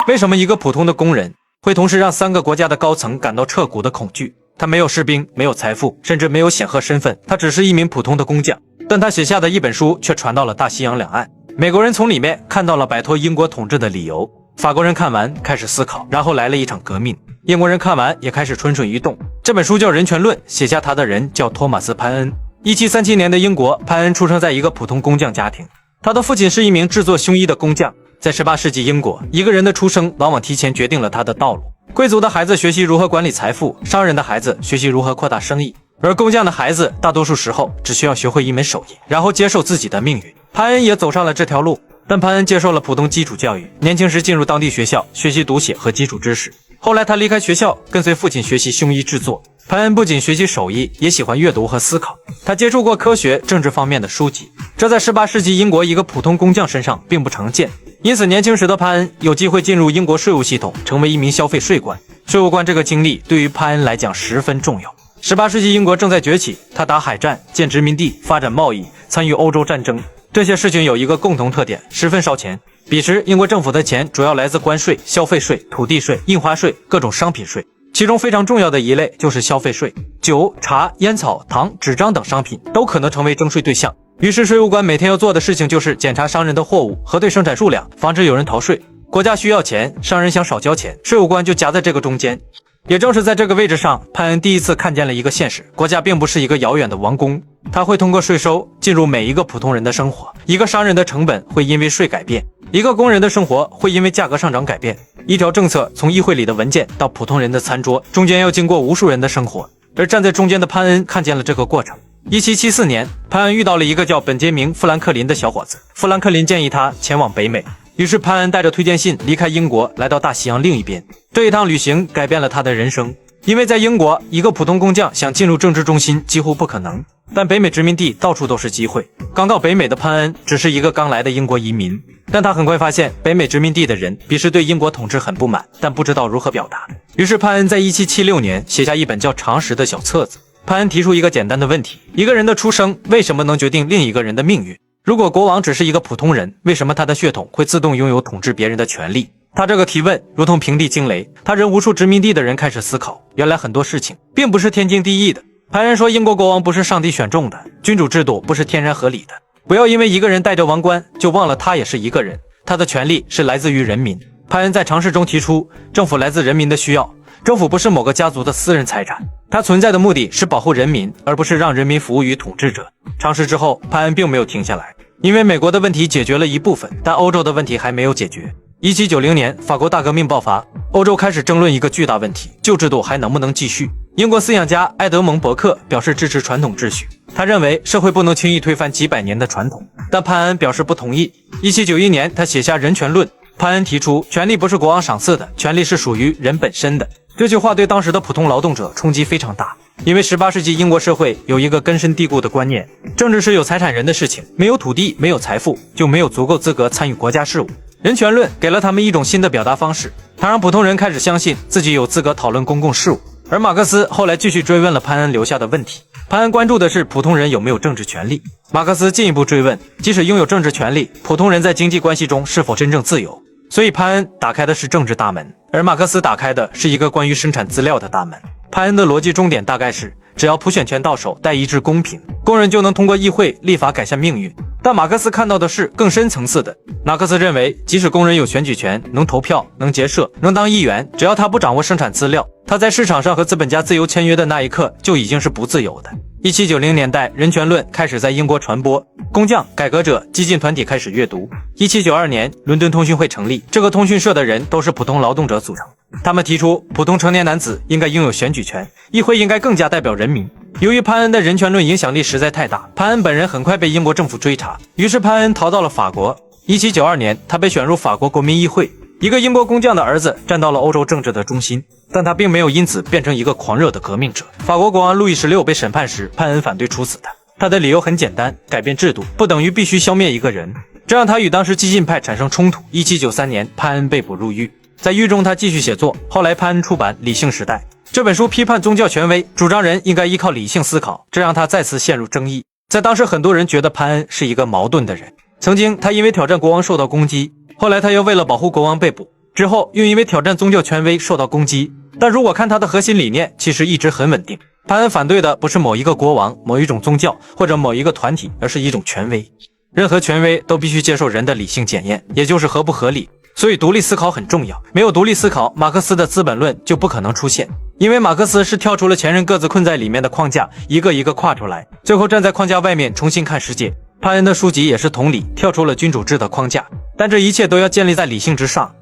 为什么一个普通的工人会同时让3个国家的高层感到彻骨的恐惧？他没有士兵，没有财富，甚至没有显赫身份，他只是一名普通的工匠。但他写下的一本书却传到了大西洋两岸，美国人从里面看到了摆脱英国统治的理由。法国人看完开始思考，然后来了一场革命。英国人看完也开始蠢蠢欲动。这本书叫《人权论》，写下它的人叫托马斯·潘恩。1737年的英国，潘恩出生在一个普通工匠家庭，他的父亲是一名制作胸衣的工匠。在18世纪英国，一个人的出生往往提前决定了他的道路。贵族的孩子学习如何管理财富，商人的孩子学习如何扩大生意，而工匠的孩子大多数时候只需要学会一门手艺，然后接受自己的命运。潘恩也走上了这条路，但潘恩接受了普通基础教育，年轻时进入当地学校学习读写和基础知识。后来他离开学校，跟随父亲学习胸衣制作。潘恩不仅学习手艺，也喜欢阅读和思考。他接触过科学、政治方面的书籍，这在18世纪英国一个普通工匠身上并不常见。因此年轻时的潘恩有机会进入英国税务系统，成为一名消费税官。税务官这个经历对于潘恩来讲十分重要。18世纪英国正在崛起，他打海战、建殖民地、发展贸易、参与欧洲战争，这些事情有一个共同特点，十分烧钱。彼时英国政府的钱主要来自关税、消费税、土地税、印花税、各种商品税，其中非常重要的一类就是消费税。酒、茶、烟草、糖、纸张等商品都可能成为征税对象。于是税务官每天要做的事情就是检查商人的货物，核对生产数量，防止有人逃税。国家需要钱，商人想少交钱，税务官就夹在这个中间。也正是在这个位置上，潘恩第一次看见了一个现实，国家并不是一个遥远的王宫，它会通过税收进入每一个普通人的生活。一个商人的成本会因为税改变，一个工人的生活会因为价格上涨改变。一条政策从议会里的文件到普通人的餐桌，中间要经过无数人的生活，而站在中间的潘恩看见了这个过程。1774年，潘恩遇到了一个叫本杰明·富兰克林的小伙子，富兰克林建议他前往北美。于是潘恩带着推荐信离开英国，来到大西洋另一边。这一趟旅行改变了他的人生，因为在英国，一个普通工匠想进入政治中心几乎不可能，但北美殖民地到处都是机会。刚到北美的潘恩只是一个刚来的英国移民，但他很快发现北美殖民地的人彼时对英国统治很不满，但不知道如何表达。于是潘恩在1776年写下一本叫《常识》的小册子。潘恩提出一个简单的问题：一个人的出生为什么能决定另一个人的命运？如果国王只是一个普通人，为什么他的血统会自动拥有统治别人的权利？他这个提问如同平地惊雷，他让无数殖民地的人开始思考，原来很多事情并不是天经地义的。潘恩说，英国国王不是上帝选中的，君主制度不是天然合理的。不要因为一个人戴着王冠就忘了他也是一个人，他的权利是来自于人民。潘恩在尝试中提出，政府来自人民的需要，政府不是某个家族的私人财产，它存在的目的是保护人民，而不是让人民服务于统治者。尝试之后，潘恩并没有停下来，因为美国的问题解决了一部分，但欧洲的问题还没有解决。1790年，法国大革命爆发，欧洲开始争论一个巨大问题：旧制度还能不能继续？英国思想家埃德蒙·伯克表示支持传统秩序，他认为社会不能轻易推翻几百年的传统，但潘恩表示不同意。1791年，他写下《人权论》，潘恩提出，权力不是国王赏赐的，权力是属于人本身的。这句话对当时的普通劳动者冲击非常大，因为18世纪英国社会有一个根深蒂固的观念，政治是有财产人的事情，没有土地，没有财富，就没有足够资格参与国家事务。人权论给了他们一种新的表达方式，他让普通人开始相信自己有资格讨论公共事务。而马克思后来继续追问了潘恩留下的问题，潘恩关注的是普通人有没有政治权利，马克思进一步追问，即使拥有政治权利，普通人在经济关系中是否真正自由？所以潘恩打开的是政治大门，而马克思打开的是一个关于生产资料的大门。潘恩的逻辑终点大概是，只要普选权到手，代议制公平，工人就能通过议会立法改善命运。但马克思看到的是更深层次的。马克思认为，即使工人有选举权，能投票，能结社，能当议员，只要他不掌握生产资料，他在市场上和资本家自由签约的那一刻就已经是不自由的。1790年代，人权论开始在英国传播，工匠、改革者、激进团体开始阅读。1792年，伦敦通讯会成立，这个通讯社的人都是普通劳动者组成。他们提出，普通成年男子应该拥有选举权，议会应该更加代表人民。由于潘恩的人权论影响力实在太大，潘恩本人很快被英国政府追查，于是潘恩逃到了法国。1792年，他被选入法国国民议会。一个英国工匠的儿子站到了欧洲政治的中心，但他并没有因此变成一个狂热的革命者。法国国王路易16被审判时，潘恩反对处死他，他的理由很简单，改变制度不等于必须消灭一个人，这让他与当时激进派产生冲突。1793年，潘恩被捕入狱，在狱中他继续写作，后来潘恩出版《理性时代》这本书，批判宗教权威，主张人应该依靠理性思考，这让他再次陷入争议。在当时，很多人觉得潘恩是一个矛盾的人。曾经他因为挑战国王受到攻击，后来他又为了保护国王被捕，之后又因为挑战宗教权威受到攻击。但如果看他的核心理念，其实一直很稳定。潘恩反对的不是某一个国王、某一种宗教或者某一个团体，而是一种权威。任何权威都必须接受人的理性检验，也就是合不合理。所以独立思考很重要，没有独立思考，马克思的《资本论》就不可能出现。因为马克思是跳出了前人各自困在里面的框架，一个一个跨出来，最后站在框架外面重新看世界。潘恩的书籍也是同理，跳出了君主制的框架，但这一切都要建立在理性之上。